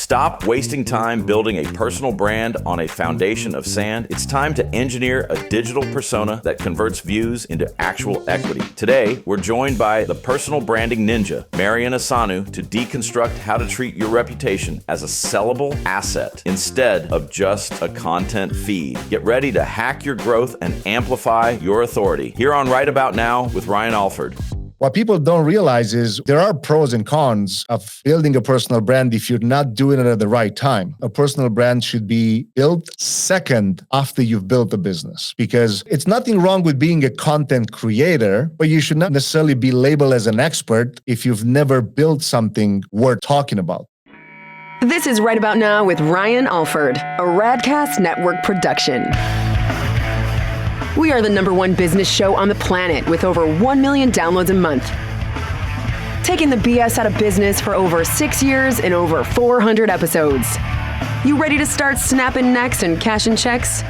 Stop wasting time building a personal brand on a foundation of sand. It's time to engineer a digital persona that converts views into actual equity. Today, we're joined by the personal branding ninja, Marian Esanu, to deconstruct how to treat your reputation as a sellable asset instead of just a content feed. Get ready to hack your growth and amplify your authority. Here on Right About Now with Ryan Alford. What people don't realize is there are pros and cons of building a personal brand if you're not doing it at the right time. A personal brand should be built second after you've built a business, because it's nothing wrong with being a content creator, but you should not necessarily be labeled as an expert if you've never built something worth talking about. This is Right About Now with Ryan Alford, a Radcast network production. We are the #1 business show on the planet with over 1 million downloads a month. Taking the BS out of business for over 6 years and over 400 episodes. You ready to start snapping necks and cashing checks?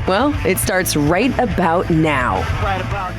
Well, it starts right about now.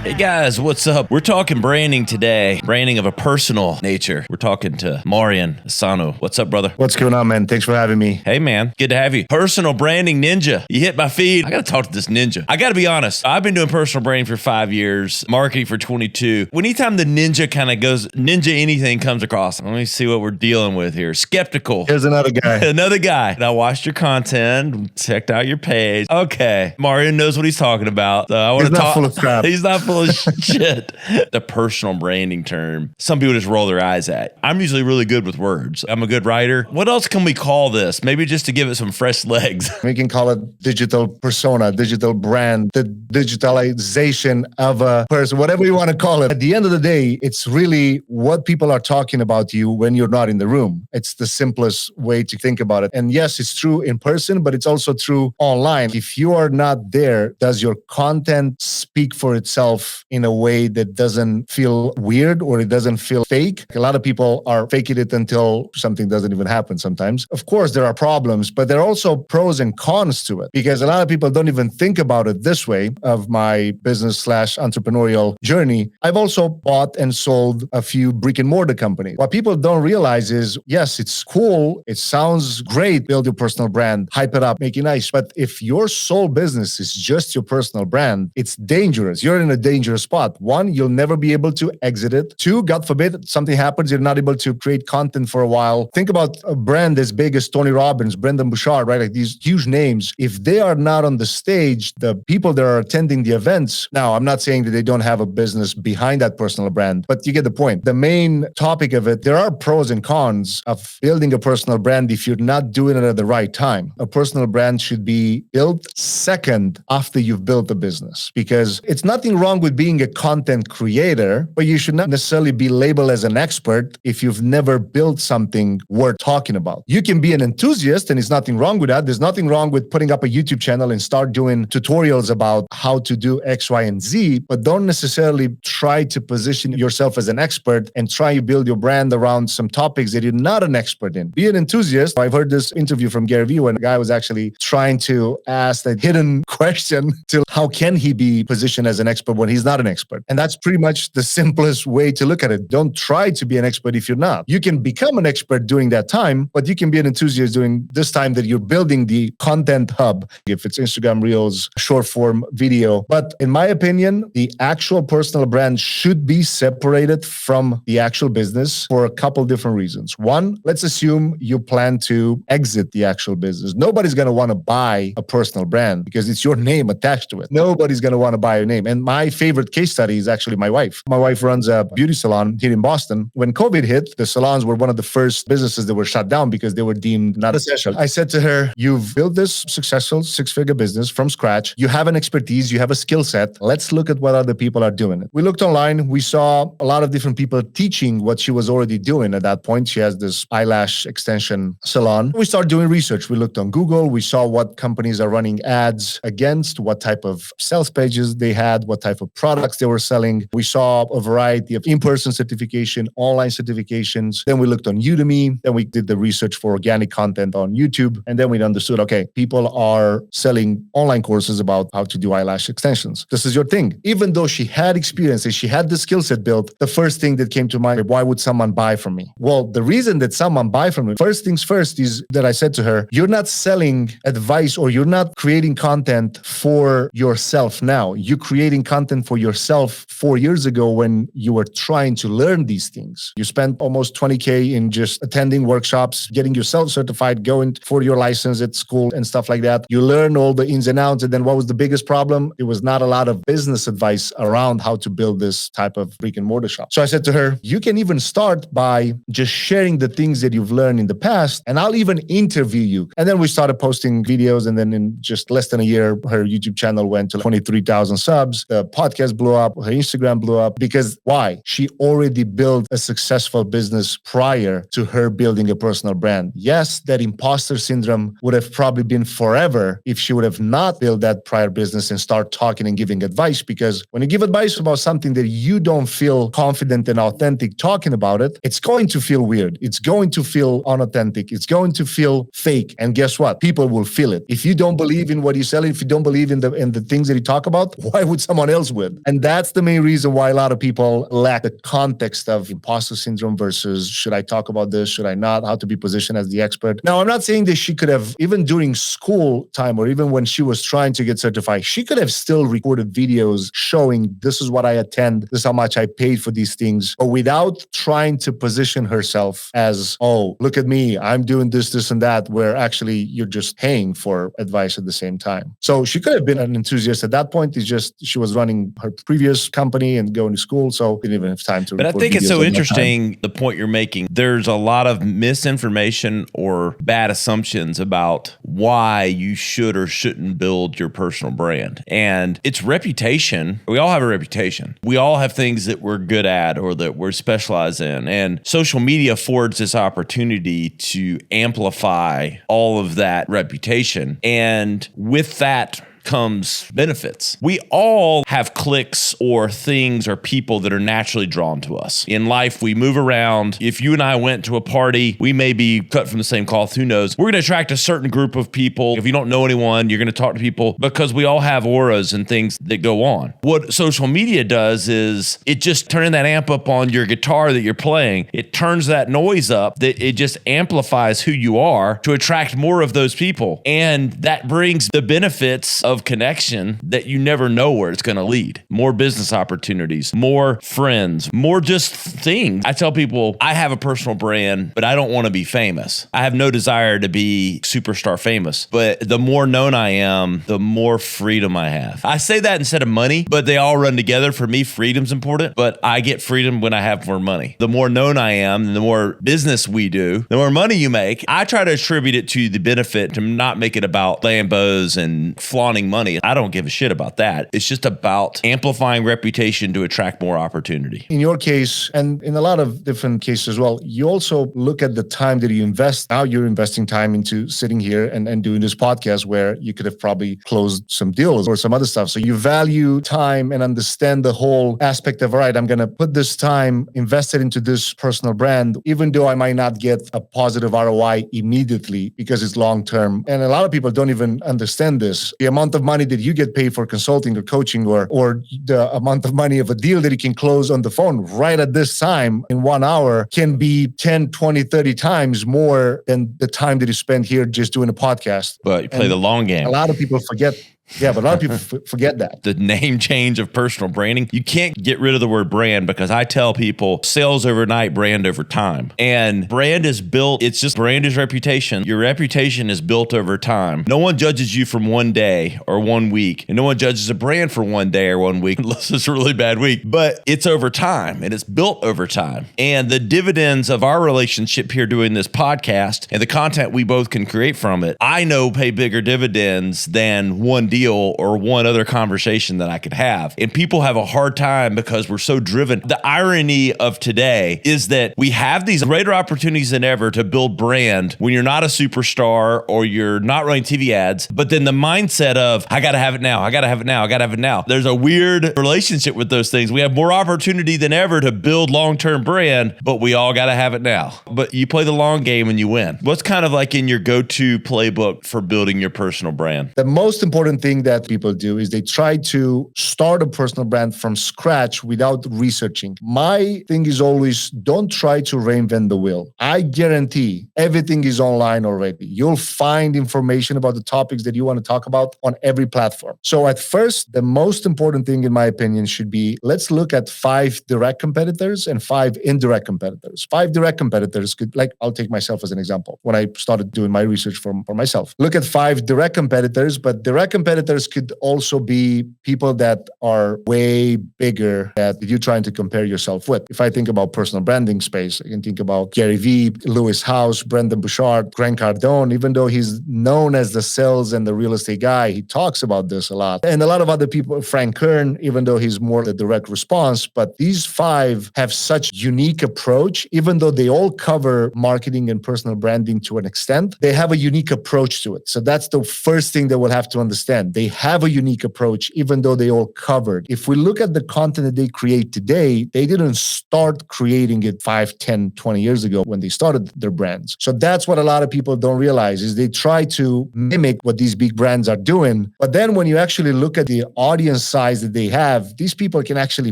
Hey guys, what's up? We're talking branding today, branding of a personal nature. We're talking to Marian Esanu. What's up, brother? What's going on, man? Thanks for having me. Hey, man. Good to have you. Personal branding ninja. You hit my feed. I got to talk to this ninja. I got to be honest. I've been doing personal branding for 5 years, marketing for 22. Anytime the ninja kind of goes, ninja anything comes across, let me see what we're dealing with here. Skeptical. Here's another guy. Another guy. And I watched your content, checked out your page. Okay. Marian knows what he's talking about. So I want to talk. Full of crap. He's not full of shit. The personal branding term, some people just roll their eyes at. I'm usually really good with words. I'm a good writer. What else can we call this? Maybe just to give it some fresh legs. We can call it digital persona, digital brand, the digitalization of a person, whatever you want to call it. At the end of the day, it's really what people are talking about you when you're not in the room. It's the simplest way to think about it. And yes, it's true in person, but it's also true online. If you are not there, does your content speak for itself in a way that doesn't feel weird or it doesn't feel fake? A lot of people are faking it until something doesn't even happen sometimes. Of course, there are problems, but there are also pros and cons to it, because a lot of people don't even think about it this way. Of my business/entrepreneurial journey, I've also bought and sold a few brick and mortar companies. What people don't realize is, yes, it's cool. It sounds great. Build your personal brand, hype it up, make it nice. But if your sole business is just your personal brand, it's dangerous. You're in a dangerous spot. One, you'll never be able to exit it. Two, God forbid, something happens, you're not able to create content for a while. Think about a brand as big as Tony Robbins, Brendan Bouchard, right? Like these huge names. If they are not on the stage, the people that are attending the events, now I'm not saying that they don't have a business behind that personal brand, but you get the point. The main topic of it, there are pros and cons of building a personal brand if you're not doing it at the right time. A personal brand should be built second after you've built a business, because it's nothing wrong with being a content creator, but you should not necessarily be labeled as an expert if you've never built something worth talking about. You can be an enthusiast, and there's nothing wrong with that. There's nothing wrong with putting up a YouTube channel and start doing tutorials about how to do X, Y, and Z, but don't necessarily try to position yourself as an expert and try to build your brand around some topics that you're not an expert in. Be an enthusiast. I've heard this interview from Gary Vee when a guy was actually trying to ask that hidden question to how can he be positioned as an expert when he's not an expert? And that's pretty much the simplest way to look at it. Don't try to be an expert if you're not. You can become an expert during that time, but you can be an enthusiast during this time that you're building the content hub, if it's Instagram Reels, short form video. But in my opinion, the actual personal brand should be separated from the actual business for a couple different reasons. One, let's assume you plan to exit the actual business. Nobody's going to want to buy a personal brand because it's your name attached to it. Nobody's going to want to buy your name. And my favorite case study is actually my wife. My wife runs a beauty salon here in Boston. When COVID hit, the salons were one of the first businesses that were shut down because they were deemed not essential. I said to her, you've built this successful 6-figure business from scratch. You have an expertise. You have a skill set. Let's look at what other people are doing. We looked online. We saw a lot of different people teaching what she was already doing at that point. She has this eyelash extension salon. We started doing research. We looked on Google. We saw what companies are running ads ads against, what type of sales pages they had, what type of products they were selling. We saw a variety of in-person certification, online certifications. Then we looked on Udemy. Then we did the research for organic content on YouTube. And then we understood, okay, people are selling online courses about how to do eyelash extensions. This is your thing. Even though she had experience and she had the skill set built, the first thing that came to mind, why would someone buy from me? Well, the reason that someone buy from me, first things first, is that I said to her, you're not selling advice or you're not creating content for yourself now. You're creating content for yourself 4 years ago when you were trying to learn these things. You spent almost $20K in just attending workshops, getting yourself certified, going for your license at school and stuff like that. You learn all the ins and outs. And then what was the biggest problem? It was not a lot of business advice around how to build this type of brick and mortar shop. So I said to her, you can even start by just sharing the things that you've learned in the past, and I'll even interview you. And then we started posting videos. And then in just less than a year, her YouTube channel went to 23,000 subs. The podcast blew up. Her Instagram blew up. Because why? She already built a successful business prior to her building a personal brand. Yes, that imposter syndrome would have probably been forever if she would have not built that prior business and start talking and giving advice. Because when you give advice about something that you don't feel confident and authentic talking about it, it's going to feel weird. It's going to feel unauthentic. It's going to feel fake. And guess what? People will feel it. If you don't believe in what you're selling, if you don't believe in the things that you talk about, why would someone else would? And that's the main reason why a lot of people lack the context of imposter syndrome versus should I talk about this? Should I not? How to be positioned as the expert. Now, I'm not saying that she could have, even during school time or even when she was trying to get certified, she could have still recorded videos showing this is what I attend, this is how much I paid for these things, but without trying to position herself as, oh, look at me, I'm doing this, this, and that, where actually you're just paying for advice at the same time. So she could have been an enthusiast at that point. It's just she was running her previous company and going to school, so didn't even have time to. But I think it's so interesting, the point you're making. There's a lot of misinformation or bad assumptions about why you should or shouldn't build your personal brand. And it's reputation. We all have a reputation. We all have things that we're good at or that we're specialized in. And social media affords this opportunity to amplify all of that reputation. And with that comes benefits. We all have cliques or things or people that are naturally drawn to us. In life, we move around. If you and I went to a party, we may be cut from the same cloth, who knows? We're going to attract a certain group of people. If you don't know anyone, you're going to talk to people because we all have auras and things that go on. What social media does is it just turns that amp up on your guitar that you're playing. It turns that noise up, that it just amplifies who you are to attract more of those people. And that brings the benefits of connection that you never know where it's going to lead. More business opportunities, more friends, more just things. I tell people I have a personal brand, but I don't want to be famous. I have no desire to be superstar famous, but the more known I am, the more freedom I have. I say that instead of money, but they all run together. For me, freedom's important, but I get freedom when I have more money. The more known I am, and the more business we do, the more money you make. I try to attribute it to the benefit, to not make it about Lambos and flaunting money. I don't give a shit about that. It's just about amplifying reputation to attract more opportunity. In your case, and in a lot of different cases as well, you also look at the time that you invest. Now you're investing time into sitting here and doing this podcast where you could have probably closed some deals or some other stuff. So you value time and understand the whole aspect of, all right, I'm going to put this time invested into this personal brand, even though I might not get a positive ROI immediately because it's long-term. And a lot of people don't even understand this. The amount of money that you get paid for consulting or coaching or the amount of money of a deal that you can close on the phone right at this time in 1 hour can be 10, 20, 30 times more than the time that you spend here just doing a podcast. But you play the long game. A lot of people forget. Yeah, but a lot of people forget that. The name change of personal branding. You can't get rid of the word brand because I tell people sales overnight, brand over time. And brand is built, it's just brand is reputation. Your reputation is built over time. No one judges you from 1 day or 1 week. And no one judges a brand for 1 day or 1 week unless it's a really bad week. But it's over time and it's built over time. And the dividends of our relationship here doing this podcast and the content we both can create from it, I know pay bigger dividends than one deal deal or one other conversation that I could have. And people have a hard time because we're so driven. The irony of today is that we have these greater opportunities than ever to build brand when you're not a superstar or you're not running TV ads, but then the mindset of, I got to have it now. I got to have it now. I got to have it now. There's a weird relationship with those things. We have more opportunity than ever to build long-term brand, but we all got to have it now. But you play the long game and you win. What's kind of like in your go-to playbook for building your personal brand? The most important thing that people do is they try to start a personal brand from scratch without researching. My thing is always, don't try to reinvent the wheel. I guarantee everything is online already. You'll find information about the topics that you want to talk about on every platform. So at first, the most important thing in my opinion should be, let's look at 5 direct competitors and 5 indirect competitors. 5 direct competitors could, like, I'll take myself as an example. When I started doing my research for myself, look at 5 direct competitors, but direct competitors could also be people that are way bigger that you're trying to compare yourself with. If I think about personal branding space, I can think about Gary Vee, Lewis Howes, Brendan Bouchard, Grant Cardone. Even though he's known as the sales and the real estate guy, he talks about this a lot. And a lot of other people, Frank Kern, even though he's more the direct response, but these 5 have such unique approach. Even though they all cover marketing and personal branding to an extent, they have a unique approach to it. So that's the first thing that we'll have to understand. They have a unique approach, even though they all covered. If we look at the content that they create today, they didn't start creating it 5, 10, 20 years ago when they started their brands. So that's what a lot of people don't realize is they try to mimic what these big brands are doing. But then when you actually look at the audience size that they have, these people can actually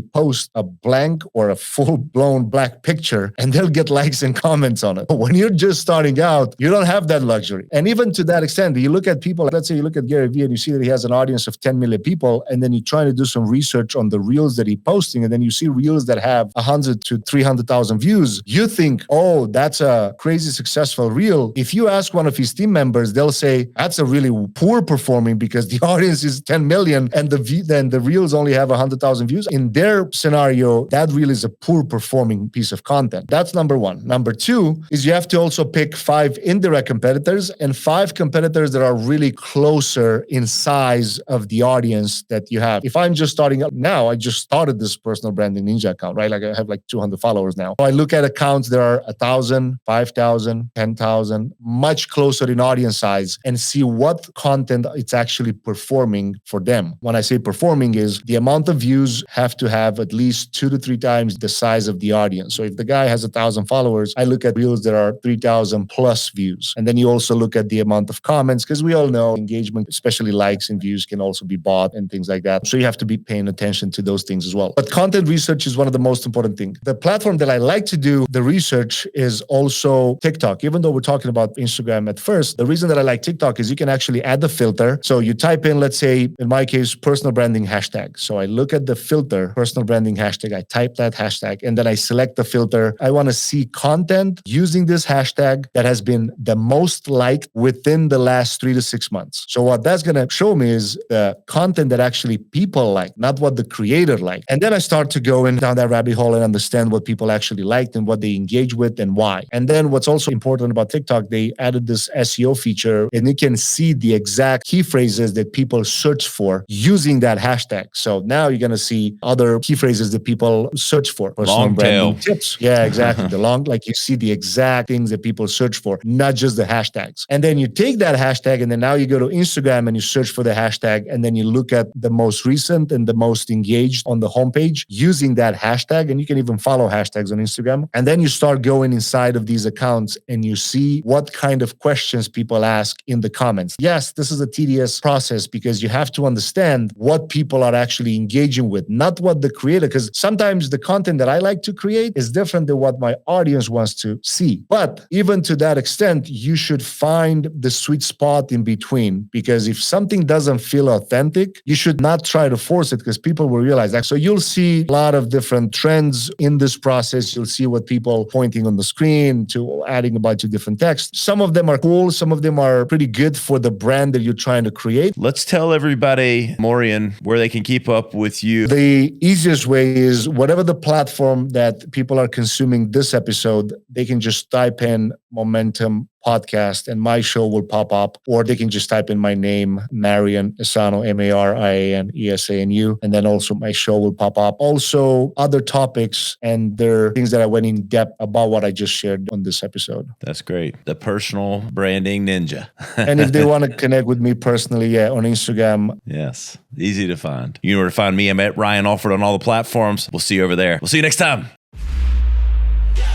post a blank or a full-blown black picture and they'll get likes and comments on it. But when you're just starting out, you don't have that luxury. And even to that extent, you look at people, let's say you look at Gary Vee and you see that he has an audience of 10 million people, and then you're trying to do some research on the reels that he's posting, and then you see reels that have 100 to 300,000 views. You think, oh, that's a crazy successful reel. If you ask one of his team members, they'll say, that's a really poor performing because the audience is 10 million and then the reels only have 100,000 views. In their scenario, that reel is a poor performing piece of content. That's number one. Number two is you have to also pick 5 indirect competitors and 5 competitors that are really closer in size of the audience that you have. If I'm just starting up now, I just started this personal branding ninja account, right? Like I have like 200 followers now. So I look at accounts that are 1,000, 5,000, 10,000, much closer in audience size and see what content it's actually performing for them. When I say performing is the amount of views have to have at least 2 to 3 times the size of the audience. So if the guy has 1,000 followers, I look at reels that are 3,000 plus views. And then you also look at the amount of comments, because we all know engagement, especially likes and views, can also be bought and things like that. So you have to be paying attention to those things as well. But content research is one of the most important things. The platform that I like to do the research is also TikTok. Even though we're talking about Instagram at first, the reason that I like TikTok is you can actually add the filter. So you type in, let's say, in my case, personal branding hashtag. So I look at the filter, personal branding hashtag, I type that hashtag, and then I select the filter. I want to see content using this hashtag that has been the most liked within the last 3 to 6 months. So what that's going to show me is the content that actually people like, not what the creator liked. And then I start to go in down that rabbit hole and understand what people actually liked and what they engage with and why. And then what's also important about TikTok, they added this SEO feature and you can see the exact key phrases that people search for using that hashtag. So now you're going to see other key phrases that people search for. Long tail tips. Yeah, exactly. The long, like you see the exact things that people search for, not just the hashtags. And then you take that hashtag and then now you go to Instagram and you search for the hashtag and then you look at the most recent and the most engaged on the homepage using that hashtag. And you can even follow hashtags on Instagram. And then you start going inside of these accounts and you see what kind of questions people ask in the comments. Yes, this is a tedious process because you have to understand what people are actually engaging with, not what the creator, because sometimes the content that I like to create is different than what my audience wants to see. But even to that extent, you should find the sweet spot in between, because if something doesn't feel authentic, you should not try to force it because people will realize that. So you'll see a lot of different trends in this process. You'll see what people pointing on the screen to adding a bunch of different text. Some of them are cool. Some of them are pretty good for the brand that you're trying to create. Let's tell everybody, Marian, where they can keep up with you. The easiest way is whatever the platform that people are consuming this episode, they can just type in Momentum podcast and my show will pop up, or they can just type in my name, Marian Esanu, Marian Esanu, and then also my show will pop up. Also, other topics, and there are things that I went in depth about what I just shared on this episode. That's great. The personal branding ninja. And if they want to connect with me personally, on Instagram. Yes, easy to find. You know where to find me. I'm at Ryan Alford on all the platforms. We'll see you over there. We'll see you next time.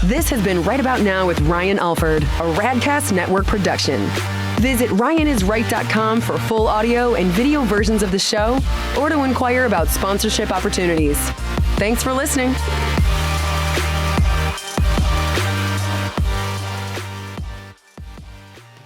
This has been Right About Now with Ryan Alford, a Radcast Network production. Visit ryanisright.com for full audio and video versions of the show, or to inquire about sponsorship opportunities. Thanks for listening.